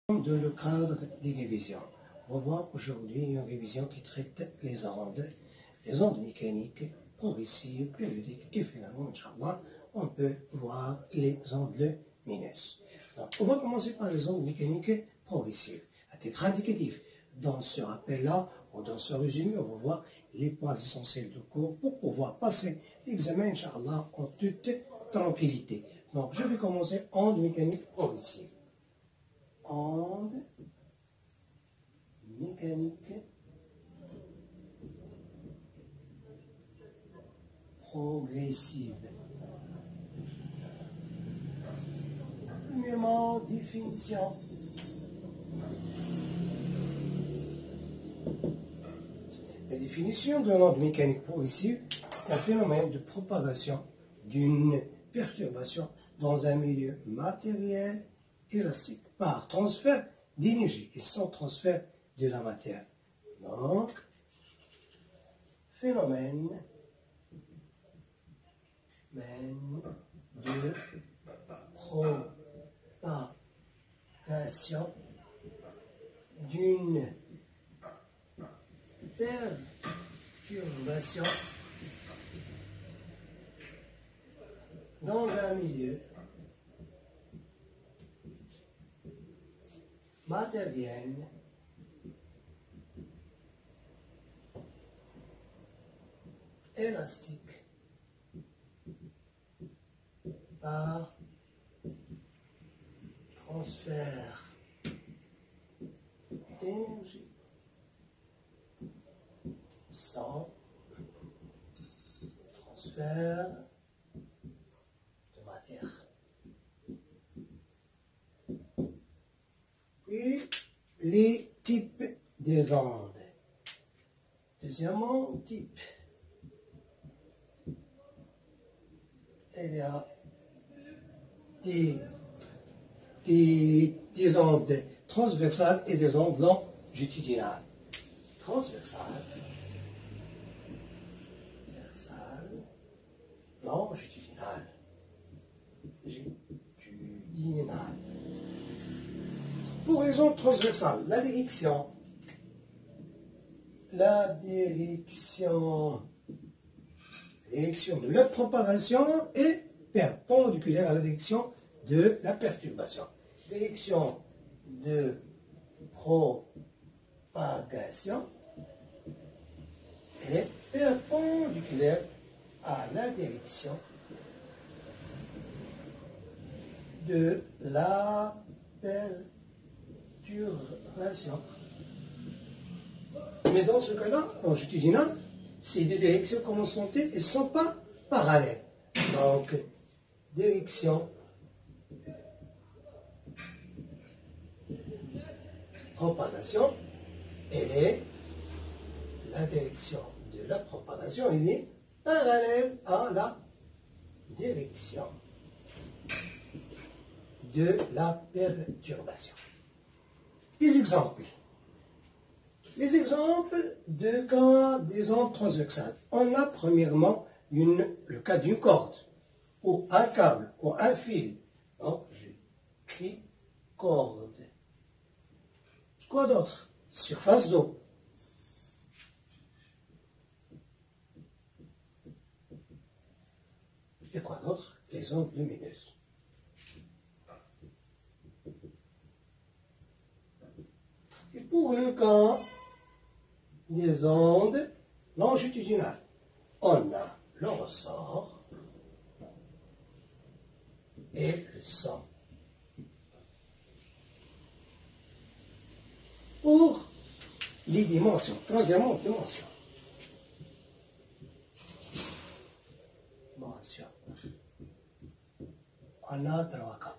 De le cadre des révisions. On va voir aujourd'hui une révision qui traite les ondes mécaniques, progressives, périodiques et finalement, Inch'Allah, on peut voir les ondes lumineuses. Donc, on va commencer par les ondes mécaniques progressives. À titre indicatif, dans ce rappel-là, ou dans ce résumé, on va voir les points essentiels du cours pour pouvoir passer l'examen, Inch'Allah, en toute tranquillité. Donc, je vais commencer ondes mécaniques progressives. Onde mécanique progressive. Premièrement, définition. La définition de l'onde mécanique progressive, c'est un phénomène de propagation d'une perturbation dans un milieu matériel élastique par transfert d'énergie et sans transfert de la matière. Donc, phénomène de propagation d'une perturbation dans un milieu matériel élastique par transfert d'énergie sans transfert de matière. Puis, les types des ondes. Deuxièmement, type. Il y a des ondes transversales et des ondes longitudinales. Transversales, longitudinales. Pour les ondes transversales, la direction de la propagation est perpendiculaire à la direction de la perturbation. Direction de propagation est perpendiculaire à la direction de la perturbation. Mais dans ce cas-là, longitudinal, ces deux directions, comment sont-elles? Elles ne sont pas parallèles. Donc, direction propagation, la direction de la propagation, elle est parallèle à la direction de la perturbation. Des exemples. Les exemples de cas des ondes transversales. On a premièrement le cas d'une corde, ou un câble, ou un fil. Donc, j'écris corde. Quoi d'autre? Surface d'eau. Et quoi d'autre? Les ondes lumineuses. Et pour le cas des ondes longitudinales, on a le ressort et le son. Pour les dimensions, troisièmement, dimension. On a trois cas.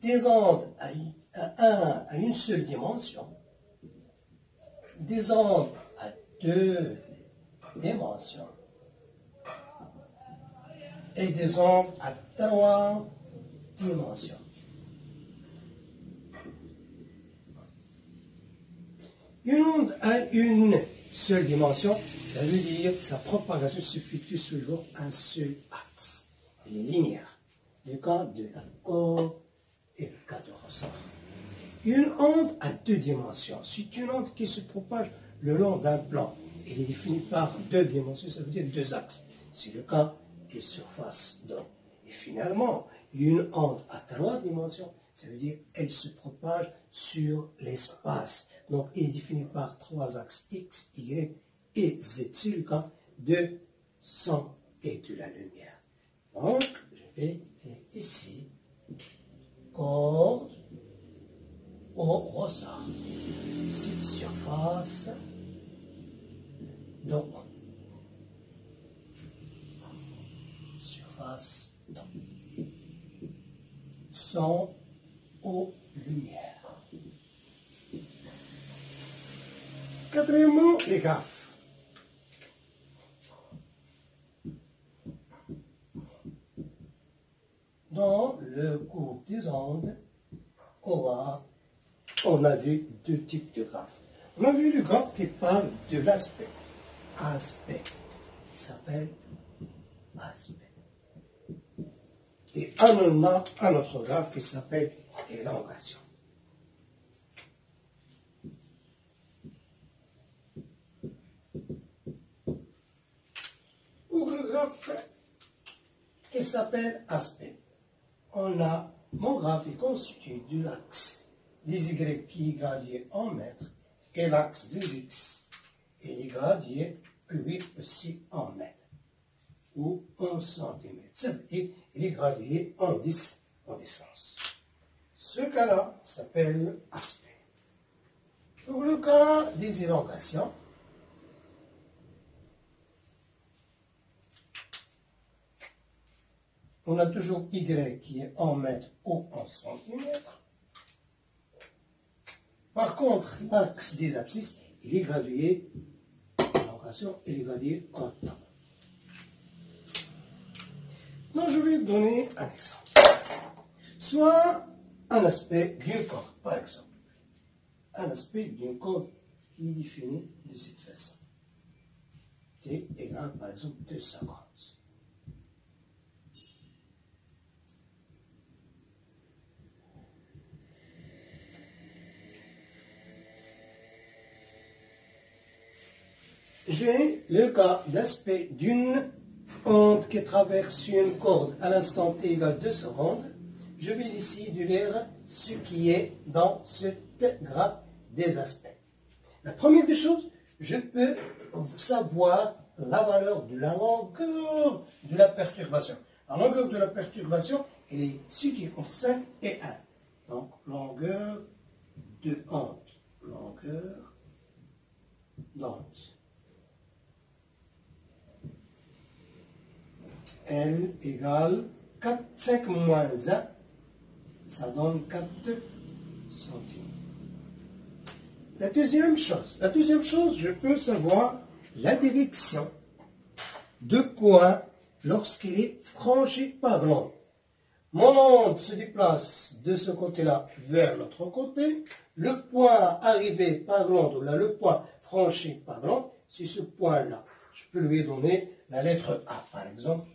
Des ondes à une seule dimension, des ondes à deux dimensions et des ondes à trois dimensions. Une onde à une seule dimension, ça veut dire que sa propagation s'effectue selon un seul axe. Elle est linéaire. Le cas de la corde et le 14. Une onde à deux dimensions, c'est une onde qui se propage le long d'un plan. Elle est définie par deux dimensions, ça veut dire deux axes. C'est le cas de surface d'onde. Et finalement, une onde à trois dimensions, ça veut dire qu'elle se propage sur l'espace. Donc, elle est définie par trois axes X, Y et Z. C'est le cas de son et de la lumière. Donc, je vais ici, corde au ressort. Ici, surface d'onde. Surface d'onde. Son aux lumières. Quatrièmement, les graphes. Dans le cours des ondes, on a vu deux types de graphes. On a vu le graphe qui parle de l'aspect. Aspect. Il s'appelle aspect. Et on a un autre graphe qui s'appelle élongation. Pour le graphe qui s'appelle aspect, on a mon graphe est constitué de l'axe des Y qui est gradé en mètres et l'axe des X il est gradé lui aussi en mètres ou en centimètres. Ça veut dire qu'il est gradé en 10 en distance. Ce cas-là s'appelle aspect. Pour le cas des élongations, on a toujours Y qui est en mètres ou en centimètres. Par contre, l'axe des abscisses, il est gradué, l'élongation, il est gradué en temps. Donc, je vais donner un exemple. Soit un aspect d'une corde, par exemple. Un aspect d'une corde qui est défini de cette façon. T égale, par exemple, 250. J'ai le cas d'aspect d'une onde qui traverse une corde à l'instant t égale 2 secondes. Je vais ici de lire ce qui est dans cette graphe des aspects. La première des choses, je peux savoir la valeur de la longueur de la perturbation. La longueur de la perturbation, elle est située entre 5 et 1. Donc, longueur de onde. Longueur d'onde. L égale 4, 5 moins 1, ça donne 4 centimes. La deuxième chose, je peux savoir la direction de point lorsqu'il est franchi par l'onde. Mon onde se déplace de ce côté-là vers l'autre côté. Le point arrivé par l'onde, ou là, le point franchi par l'onde, c'est ce point-là. Je peux lui donner la lettre A, par exemple.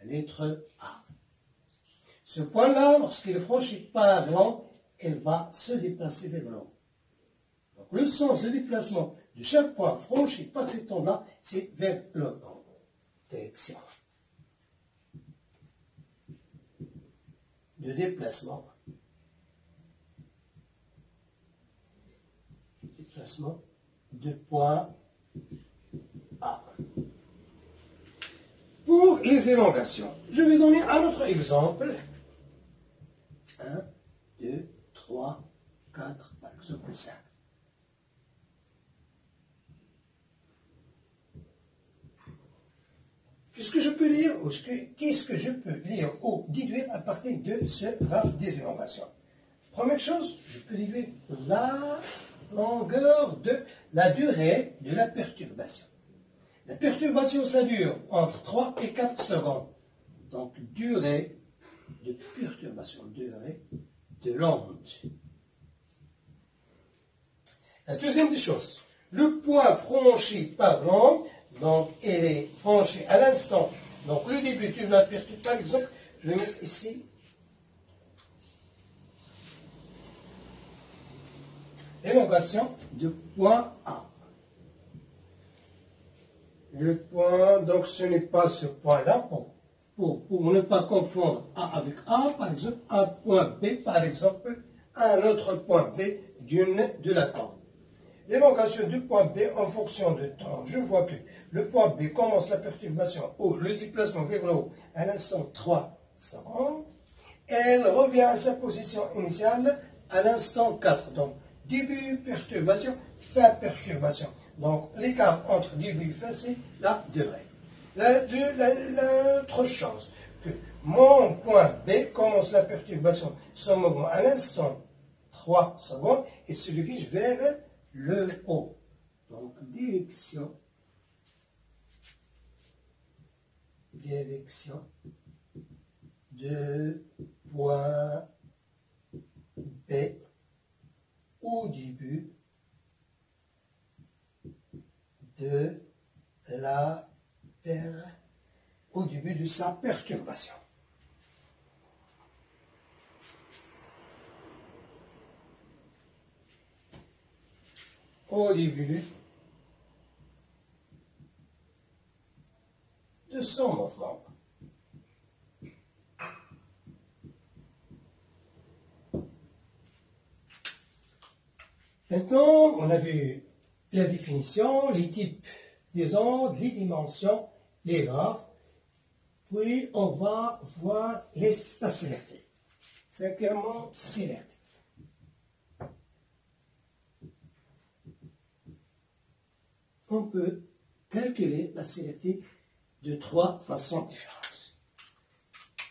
La lettre A. Ce point-là, lorsqu'il est franchi par l'onde, elle va se déplacer vers l'onde. Donc, le sens de déplacement de chaque point franchi par cette onde-là, c'est vers l'onde. Direction de déplacement. Déplacement de point A. Pour les élongations, je vais donner un autre exemple. 1, 2, 3, 4, par exemple 5. Qu'est-ce que je peux lire ou qu'est-ce que je peux lire ou déduire à partir de ce graphe des élongations? Première chose, je peux déduire la longueur de la durée de la perturbation. La perturbation, ça dure entre 3 et 4 secondes. Donc, durée de perturbation, durée de l'onde. La deuxième des choses, le point franchi par l'onde, donc elle est franchie à l'instant. Donc, le début de la perturbation, par exemple, je vais mettre ici Élongation du point A. Le point, donc ce n'est pas ce point-là, pour ne pas confondre A avec A, par exemple, un point B, par exemple, un autre point B de la corde. L'élongation du point B en fonction de temps. Je vois que le point B commence la perturbation ou le déplacement vers le haut à l'instant 3 secondes. Elle revient à sa position initiale à l'instant 4. Donc, début perturbation, fin perturbation. Donc, l'écart entre début et fin, c'est la durée. L'autre chose, que mon point B commence la perturbation, son mouvement à l'instant 3 secondes, et se dirige vers le haut. Donc, direction de point B au début de sa perturbation. Au début de son mouvement. Maintenant, on a vu la définition, les types des ondes, les dimensions, les graphes. Puis, on va voir la célérité. Cinquièmement, célérité. On peut calculer la célérité de 3 façons différentes.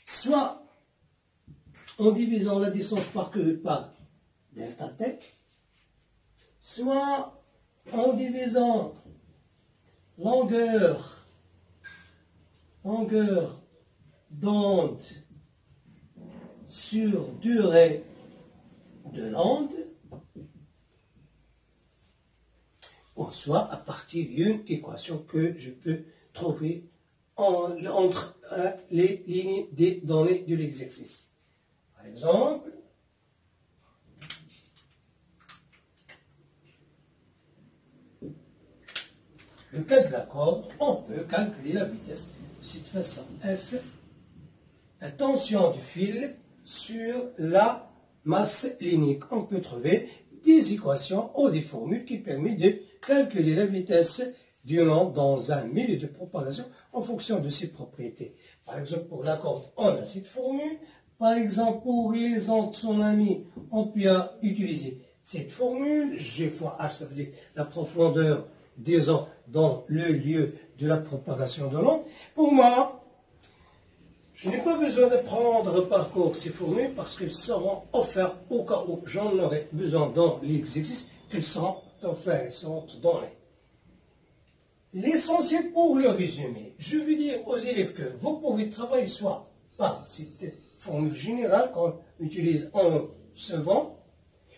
Soit en divisant la distance parcourue par delta t, soit en divisant longueur d'onde sur durée de l'onde, ou soit à partir d'une équation que je peux trouver entre les lignes des données de l'exercice. Par exemple, le cas de la corde, on peut calculer la vitesse de cette façon. F, la tension du fil sur la masse linéaire. On peut trouver des équations ou des formules qui permettent de calculer la vitesse d'une onde dans un milieu de propagation en fonction de ses propriétés. Par exemple, pour la corde, on a cette formule. Par exemple, pour les ondes tsunami, on peut utiliser cette formule. G fois H, ça veut dire la profondeur des ondes dans le lieu de la propagation de l'onde. Pour moi, je n'ai pas besoin de prendre par cours ces formules parce qu'elles seront offertes au cas où j'en aurai besoin dans l'exercice. Elles seront offertes, elles seront données. L'essentiel pour le résumer, je veux dire aux élèves que vous pouvez travailler soit par cette formule générale qu'on utilise en second,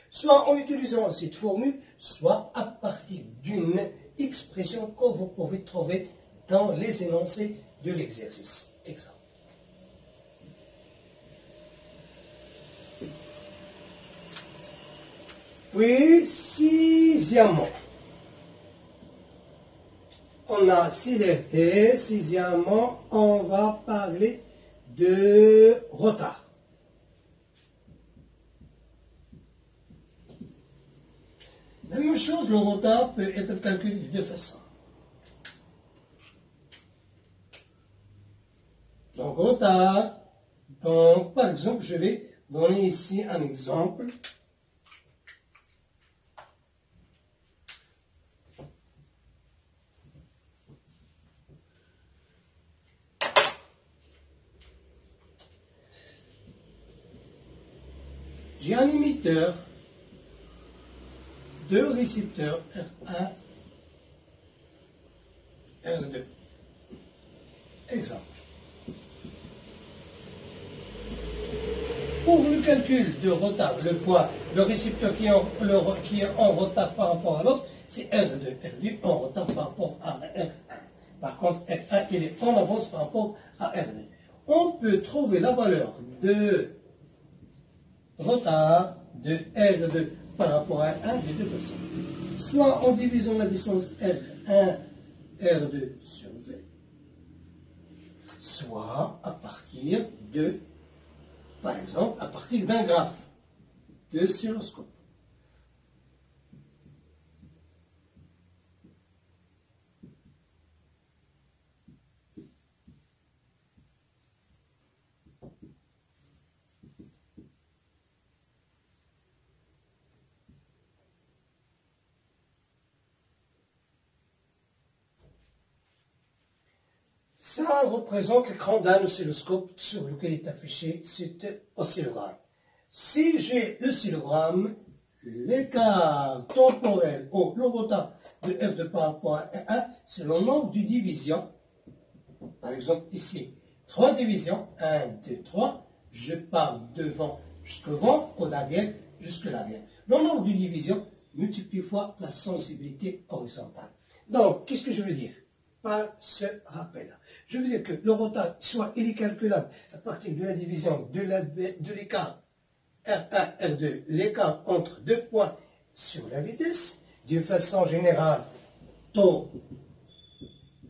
soit en utilisant cette formule, soit à partir d'une expression que vous pouvez trouver dans les énoncés de l'exercice. Exemple. Puis, sixièmement, on a célérité. Sixièmement, on va parler de retard. La même chose, le retard peut être calculé de deux façons. Donc, retard, donc, par exemple, je vais donner ici un exemple. J'ai un émetteur, deux récepteurs R1, R2. Exemple. Pour le calcul de retard, le récepteur qui est en retard par rapport à l'autre, c'est R2. R2 en retard par rapport à R1. Par contre, R1, il est en avance par rapport à R2. On peut trouver la valeur de retard de R2 par rapport à 1 de deux façons. Soit en divisant la distance R1, R2 sur V, soit à partir de, par exemple, à partir d'un graphe de oscilloscope. Ça représente l'écran d'un oscilloscope sur lequel est affiché cet oscillogramme. Si j'ai l'oscillogramme, l'écart temporel ou le retard de R2 par rapport à R1, c'est le nombre de divisions. Par exemple, ici, 3 divisions, 1, 2, 3. Je pars devant jusqu'au vent, au derrière jusqu'à l'arrière. Le nombre de divisions multiplie fois la sensibilité horizontale. Donc, qu'est-ce que je veux dire par ce rappel-là? Je veux dire que le retard, soit il est calculable à partir de la division de l'écart R1, R2, l'écart entre deux points sur la vitesse, de façon générale, taux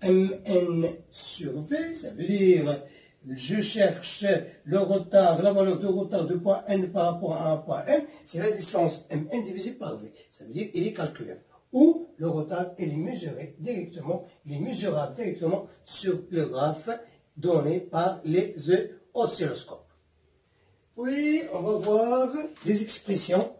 Mn sur V, ça veut dire je cherche le retard, la valeur de retard de point N par rapport à un point M, c'est la distance Mn divisée par V. Ça veut dire qu'il est calculable. Ou le retard, il est mesuré directement, il est mesurable directement sur le graphe donné par les oscilloscopes. Puis, on va voir les expressions.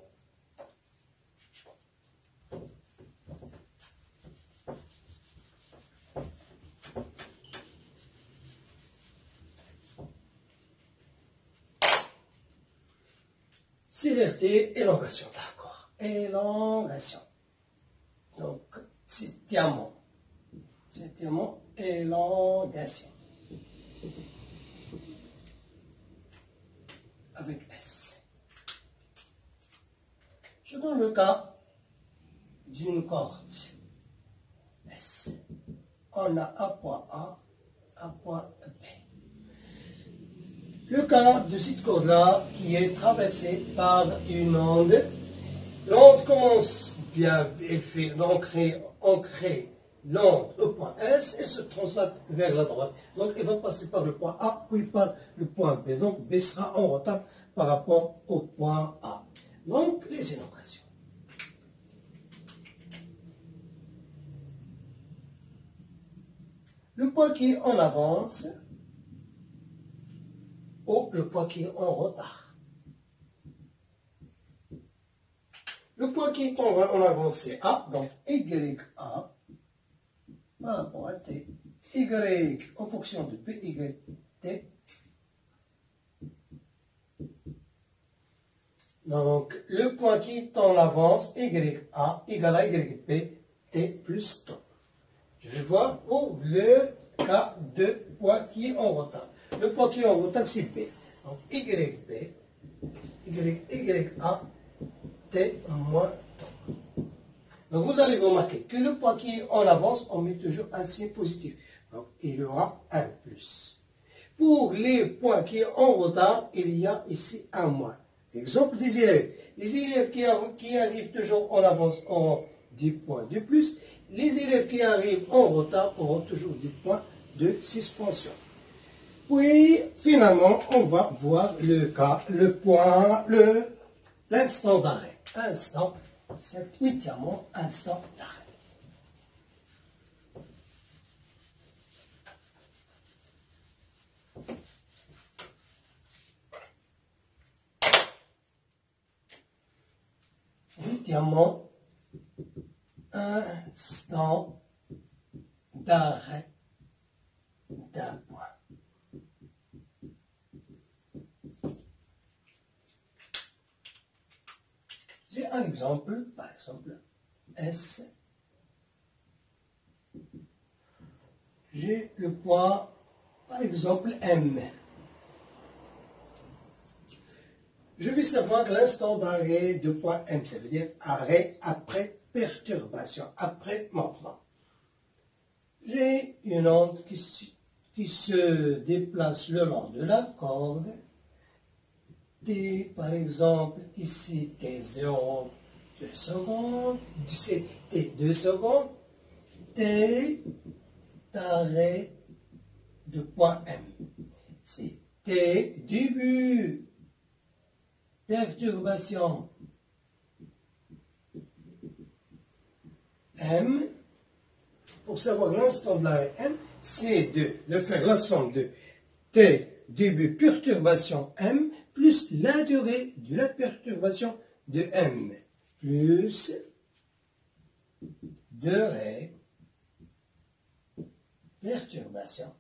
CRT, élongation, d'accord. Élongation. Donc, systémement, élongation. Avec S. Je donne le cas d'une corde S. On a un point A, un point B. Le cas de cette corde-là qui est traversée par une onde. L'onde commence bien, elle fait l'ancrer l'onde au point S et se translate vers la droite. Donc elle va passer par le point A, puis par le point B. Donc B sera en retard par rapport au point A. Donc les élongations. Le point qui est en avance ou le point qui est en retard. Le point qui est en avance, c'est A, donc YA par rapport à T. Y en fonction de PYT. Donc, le point qui est en avance, YA égale à YP, T plus tau. Je vais voir pour le cas de point qui est en retard. Le point qui est en retard, c'est B. Donc, YP, YA, T moins tau. Donc, vous allez remarquer que le point qui est en avance, on met toujours un signe positif. Donc, il y aura un plus. Pour les points qui sont en retard, il y a ici un moins. Exemple des élèves. Les élèves qui arrivent toujours en avance auront des points de plus. Les élèves qui arrivent en retard auront toujours des points de suspension. Puis, finalement, on va voir le cas, le point, l'instant d'arrêt. Instant, c'est huitièmement instant d'arrêt. Huitièmement, instant d'arrêt d'un point. J'ai un exemple, par exemple, S. J'ai le point, par exemple, M. Je vais savoir l'instant d'arrêt de point M, ça veut dire arrêt après perturbation, après mouvement. J'ai une onde qui se déplace le long de la corde. T, par exemple, ici T0, 2 secondes, c'est T 2 secondes, T d'arrêt de point M. C'est T début, perturbation M. Pour savoir l'instant de l'arrêt M, c'est de faire la somme de T début perturbation M plus la durée de la perturbation de M plus durée perturbation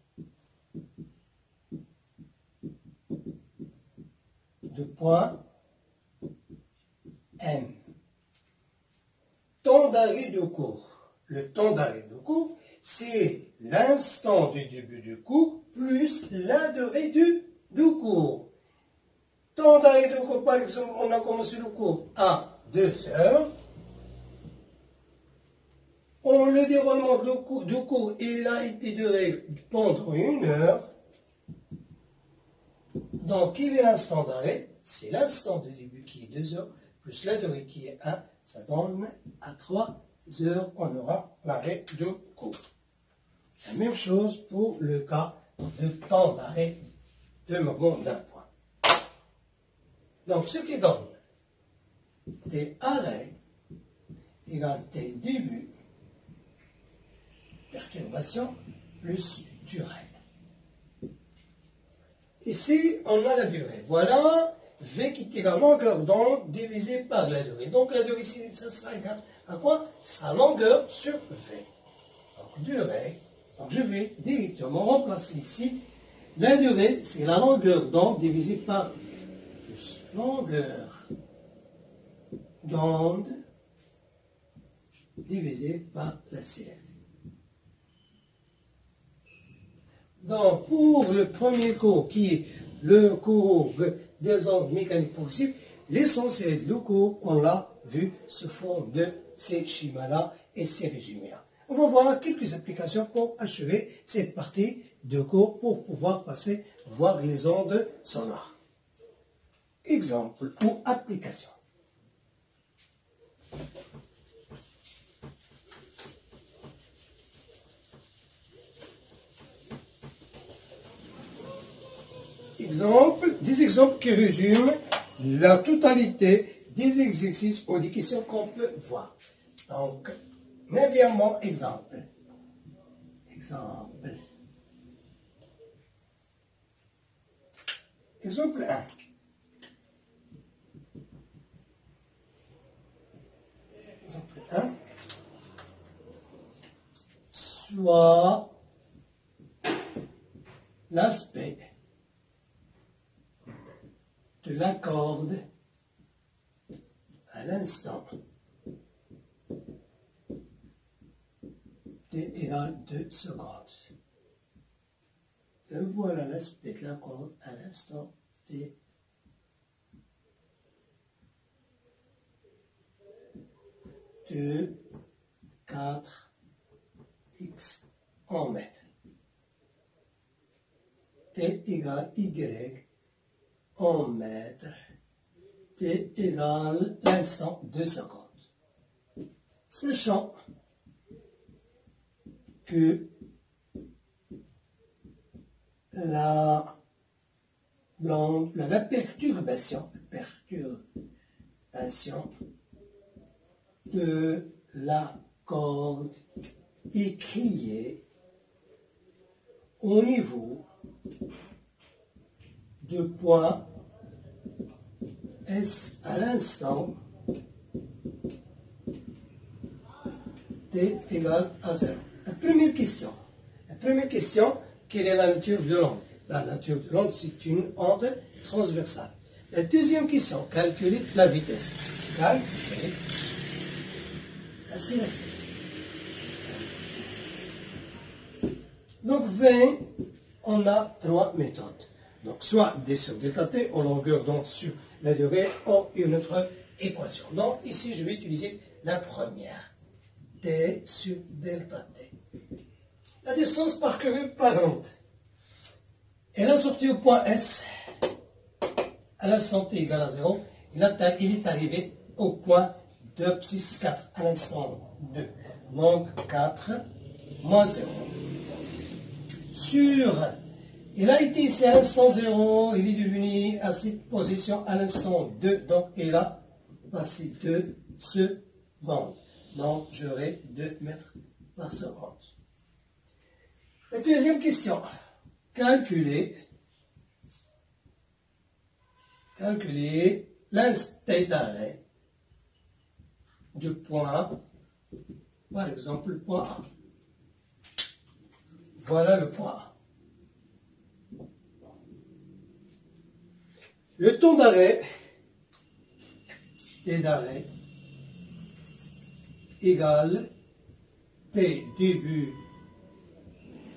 de point M. Temps d'arrêt de cours. Le temps d'arrêt de cours, c'est l'instant du début du cours plus la durée du cours. Temps d'arrêt de cours, par exemple, on a commencé le cours à 2 heures. Le déroulement du cours, il a été duré pendant 1 heure. Donc, il est l'instant d'arrêt, c'est l'instant de début qui est 2 heures, plus la durée qui est 1, ça donne à 3 heures, on aura l'arrêt de cours. La même chose pour le cas de temps d'arrêt de mouvement d'un point. Donc, ce qui donne T arrêt égale T début, perturbation plus durée. Ici, on a la durée. Voilà V qui est égal à longueur d'onde divisé par la durée. Donc, la durée ici, ça sera égal à quoi? Sa longueur sur V. Donc, durée. Donc, je vais directement remplacer ici. La durée, c'est la longueur d'onde divisée par V. Plus longueur d'onde divisée par la céleste. Donc, pour le premier cours, qui est le cours des ondes mécaniques possibles, l'essentiel du cours, on l'a vu, se font de ces schémas-là et ces résumés-là. On va voir quelques applications pour achever cette partie de cours pour pouvoir passer voir les ondes sonores. Exemple ou application. Des exemples qui résument la totalité des exercices ou des questions qu'on peut voir. Donc, 9e exemple. Exemple 1. Exemple 1. Soit l'aspect de la corde à l'instant t égale 2 secondes. Et voilà l'aspect de la corde à l'instant t 2, 4, x en mètres. T égale y en mètres, t égale l'instant 2 secondes. Sachant que la perturbation de la corde est créée au niveau de point S à l'instant t égale à 0. La première question, quelle est la nature de l'onde? La nature de l'onde, c'est une onde transversale. La deuxième question, calculer la vitesse. Calculer la célérité. Donc, 20, on a 3 méthodes. Donc, soit d sur delta t, en longueur d'onde sur la durée, ou une autre équation. Donc, ici, je vais utiliser la première. D sur delta t. La distance parcourue par l'onde. Elle a sorti au point S, à l'instant t égale à 0. Il est arrivé au point 2, 6, 4 à l'instant 2. Donc 4 moins 0. Il a été ici à l'instant 0, il est devenu à cette position à l'instant 2, donc il a passé 2 secondes. Donc j'aurai 2 mètres par seconde. La deuxième question. Calculer l'instant d'arrêt du point, par exemple le point A. Voilà le point A. Le temps d'arrêt, T d'arrêt, égale T début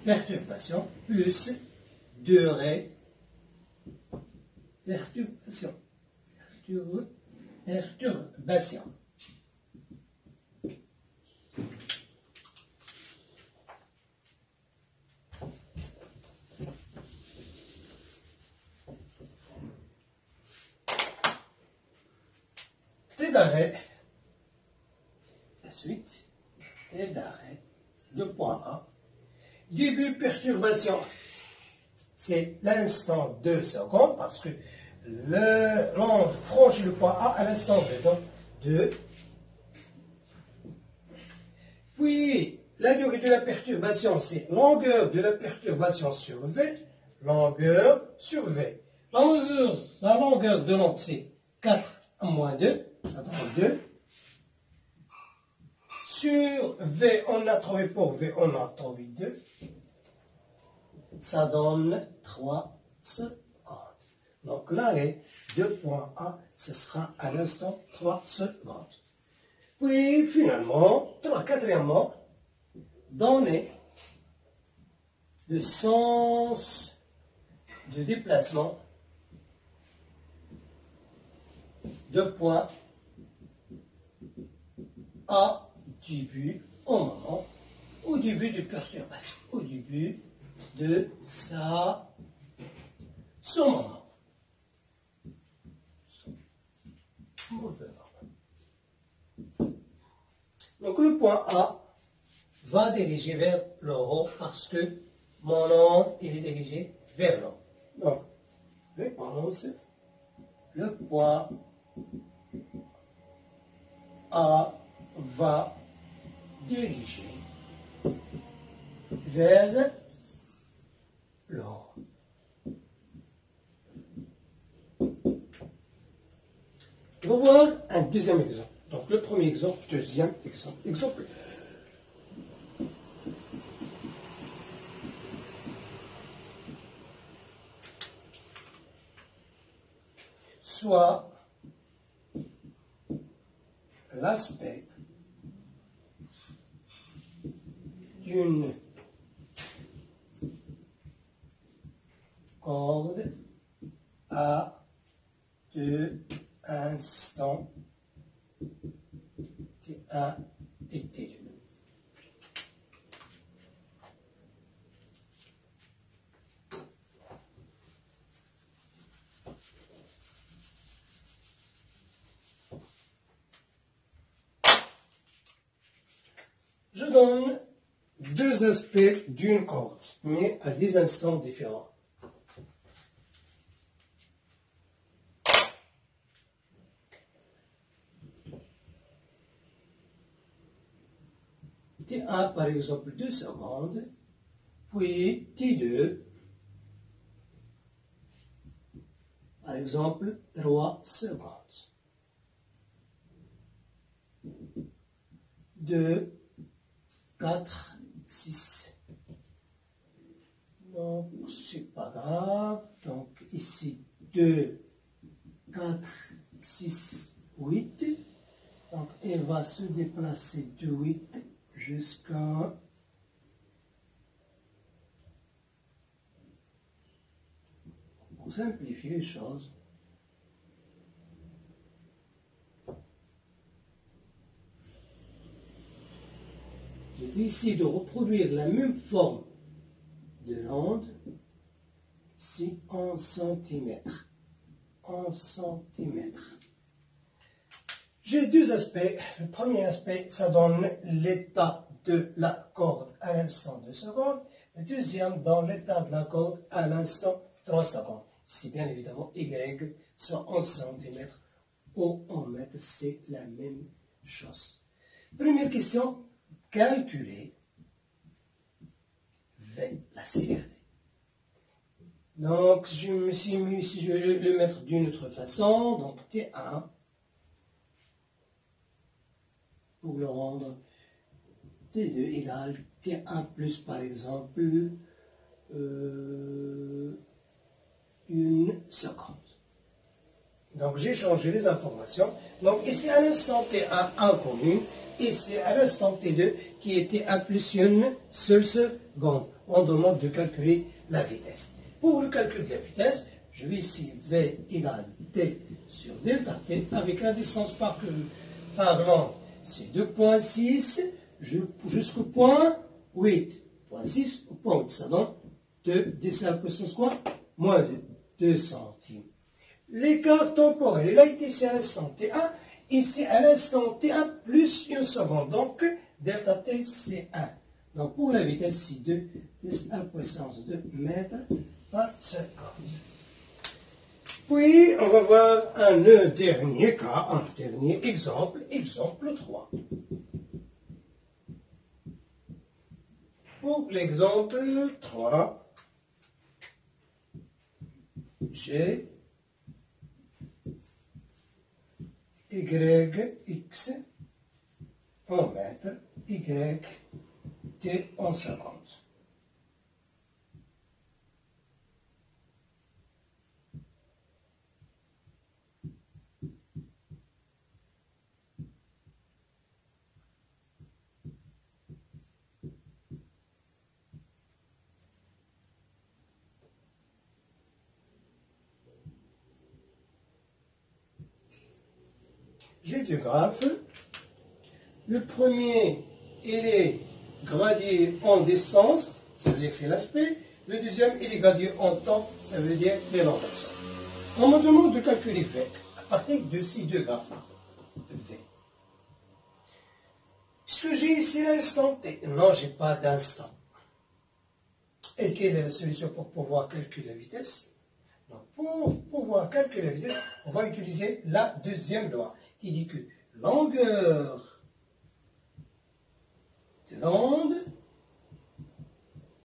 perturbation plus durée perturbation. T d'arrêt, la suite, T d'arrêt, de point A, début perturbation, c'est l'instant 2 secondes, parce que l'on franchit le point A à l'instant 2, donc 2. Puis, la durée de la perturbation, c'est longueur de la perturbation sur V, longueur sur V. La longueur de l'onde, c'est 4 moins 2, ça donne 2. Sur V, on a trouvé pour V, on a trouvé 2. Ça donne 3 secondes. Donc l'arrêt de point A, ce sera à l'instant 3 secondes. Puis finalement, quatrièmement, donner le sens de déplacement de point A début au début de perturbation, au début de son moment. Donc le point A va diriger vers le haut parce que mon onde il est dirigé vers le haut. Donc, réponse, le point A va diriger vers le haut. On va voir un deuxième exemple. Donc le premier exemple, deuxième exemple. Exemple. Soit l'aspect d'une corde à 2 instants T1 et T2. Je donne deux aspects d'une corde, mais à des instants différents. T1 par exemple 2 secondes, puis T2 par exemple 3 secondes. 2, 4, 6. Donc c'est pas grave. Donc ici 2, 4, 6, 8. Donc elle va se déplacer de 8 jusqu'à pour simplifier les choses. Je vais essayer de reproduire la même forme de l'onde ici en centimètres. En centimètres. J'ai deux aspects. Le premier aspect, ça donne l'état de la corde à l'instant 2 secondes. Le deuxième, dans l'état de la corde à l'instant 3 secondes. C'est bien évidemment Y, soit en centimètres ou en mètres, c'est la même chose. Première question, calculer V, la célérité. Donc, je me suis mis ici, je vais le mettre d'une autre façon. Donc, T1, pour le rendre T2 égale T1 plus, par exemple, 1 seconde. Donc, j'ai changé les informations. Donc, ici, à l'instant T1 inconnu, ici, à l'instant T2, qui était 1 plus 1 seule seconde. On demande de calculer la vitesse. Pour le calcul de la vitesse, je vais ici V égale T sur delta T avec la distance parlant, c'est 2,6 jusqu'au point 8. 0,6 au point 8, ça donne 10 à la puissance quoi? Moins de 2 centimes. L'écart temporel, il a été ici à l'instant T1, ici à l'instant T1 plus 1 seconde. Donc, delta T, c'est 1. Donc, pour la vitesse, c'est 2, 10 à la puissance de mètres par seconde. Puis, on va voir un dernier cas, un dernier exemple, exemple 3. Pour l'exemple 3, j'ai YX en mètres, YT en secondes. J'ai deux graphes. Le premier, il est gradé en distance, ça veut dire que c'est l'aspect. Le deuxième, il est gradé en temps, ça veut dire l'orientation. On me demande de calculer V à partir de ces deux graphes. V. Est-ce que j'ai ici l'instant T? Non, je n'ai pas d'instant. Et quelle est la solution pour pouvoir calculer la vitesse? Donc, pour pouvoir calculer la vitesse, on va utiliser la deuxième loi qui dit que longueur de l'onde